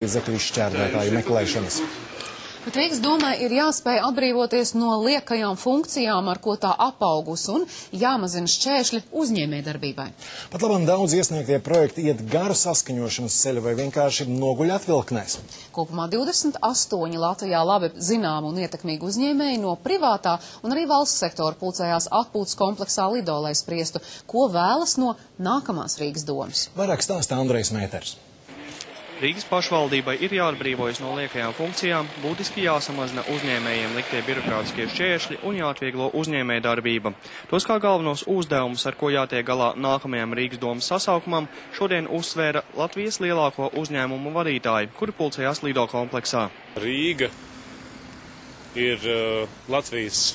līdzekļu izšķērdētāju meklēšanas. Bet Rīgas domai ir jāspēj atbrīvoties no liekajām funkcijām, ar ko tā apaugus, un jāmazina šķēršļi uzņēmējdarbībai. Pat labam daudz iesniegtie projekti iet garu saskaņošanas ceļu vai vienkārši noguļ atvilknēs. Kopumā 28 Latvijā labi zināmu un ietekmīgu uzņēmēju no privātā un arī valsts sektora pulcējās atpūtas kompleksā Lido, lai spriestu, ko vēlas no nākamās Rīgas domas. Vairāk stāsta Andrejs Mēters. Rīgas pašvaldībai ir jāatbrīvojas no liekajām funkcijām, būtiski jāsamazina uzņēmējiem liktie birokrātiskie šķēršļi un jāatvieglo uzņēmējdarbība. Tos kā galvenos uzdevumus, ar ko jātiek galā nākamajam Rīgas domas sasaukumam, šodien uzsvēra Latvijas lielāko uzņēmumu vadītāji, kuri pulcējās Lido kompleksā. Rīga ir Latvijas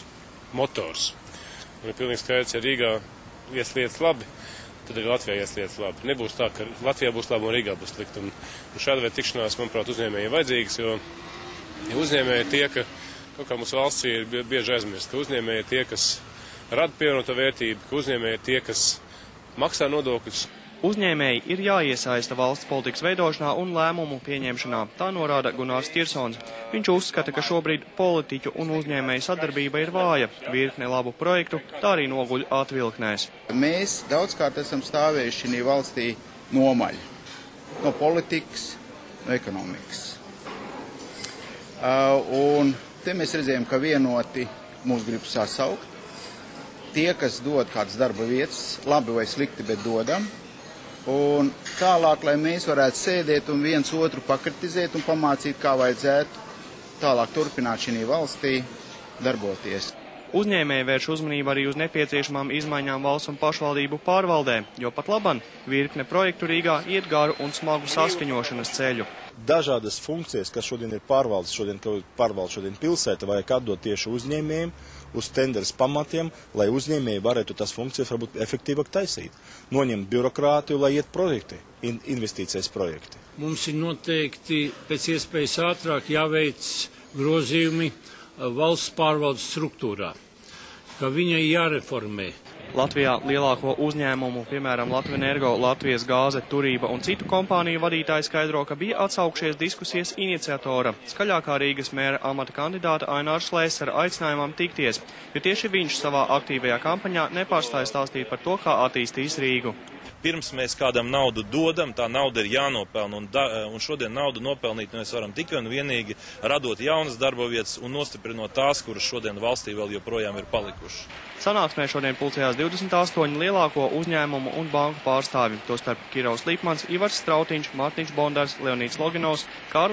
motors. Un ir pilnīgi skaidrs, ja Rīgā ies lietas labi, tad arī Latvijā ies lietas labi. Nebūs tā, ka Latvijā būs labi un Rīgā būs slikti. Un šāda veida tikšanās, manuprāt, uzņēmējiem vajadzīgas, jo uzņēmēji tie, ka kaut kā mūsu valsts ir bieži aizmirst, ka uzņēmēji tie, kas rada pievienoto vērtību, ka uzņēmēji tie, kas maksā nodokļus. Uzņēmēji ir jāiesaista valsts politikas veidošanā un lēmumu pieņemšanā, tā norāda Gunārs Tirsons. Viņš uzskata, ka šobrīd politiķu un uzņēmēju sadarbība ir vāja, virkne labu projektu, tā arī noguļ atvilknēs. Mēs daudzkārt esam stāvējuši šī valstī nomaļ, no politikas, no ekonomikas. Un te mēs redzējām, ka vienoti mūs grib sasaukt. Tie, kas dod kādas darba vietas, labi vai slikti, bet dodam. Un tālāk, lai mēs varētu sēdēt un viens otru pakritizēt un pamācīt, kā vajadzētu tālāk turpināt šī valstī darboties. Uzņēmēji vērš uzmanību arī uz nepieciešamām izmaiņām valsts un pašvaldību pārvaldē, jo pat laban virkne projektu Rīgā iet garu un smagu saskaņošanas ceļu. Dažādas funkcijas, kas šodien ir pārvaldes, šodien pilsēta, vajag atdot tieši uzņēmējiem uz tenderes pamatiem, lai uzņēmēji varētu tas funkcijas varbūt efektīvāk taisīt. Noņemt birokrātiju, lai iet projekti, investīcijas projekti. Mums ir noteikti pēc iespējas ātrāk jāveic grozījumi valsts pārvaldes struktūrā, ka viņai jāreformē. Latvijā lielāko uzņēmumu, piemēram Latvenergo, Latvijas gāze, Turība un citu kompāniju vadītāji skaidro, ka bija atsaukšies diskusijas iniciatora, skaļākā Rīgas mēra amata kandidāta Ainārs Šlēsera aicinājumam tikties, jo tieši viņš savā aktīvajā kampaņā nepārstāja stāstīt par to, kā attīstīs Rīgu. Pirms mēs kādam naudu dodam, tā nauda ir jānopelna, un šodien naudu nopelnīt mēs varam tikai un vienīgi radot jaunas darba vietas un nostiprinot tās, kuras šodien valstī vēl joprojām ir palikušas. Sanāksmē šodien pulcējās 28 lielāko uzņēmumu un banku pārstāvji, tostarp Kirovs Līpmans, Ivars Strautiņš, Mārtiņš Bondars, Leonīds Loginovs, Kārlis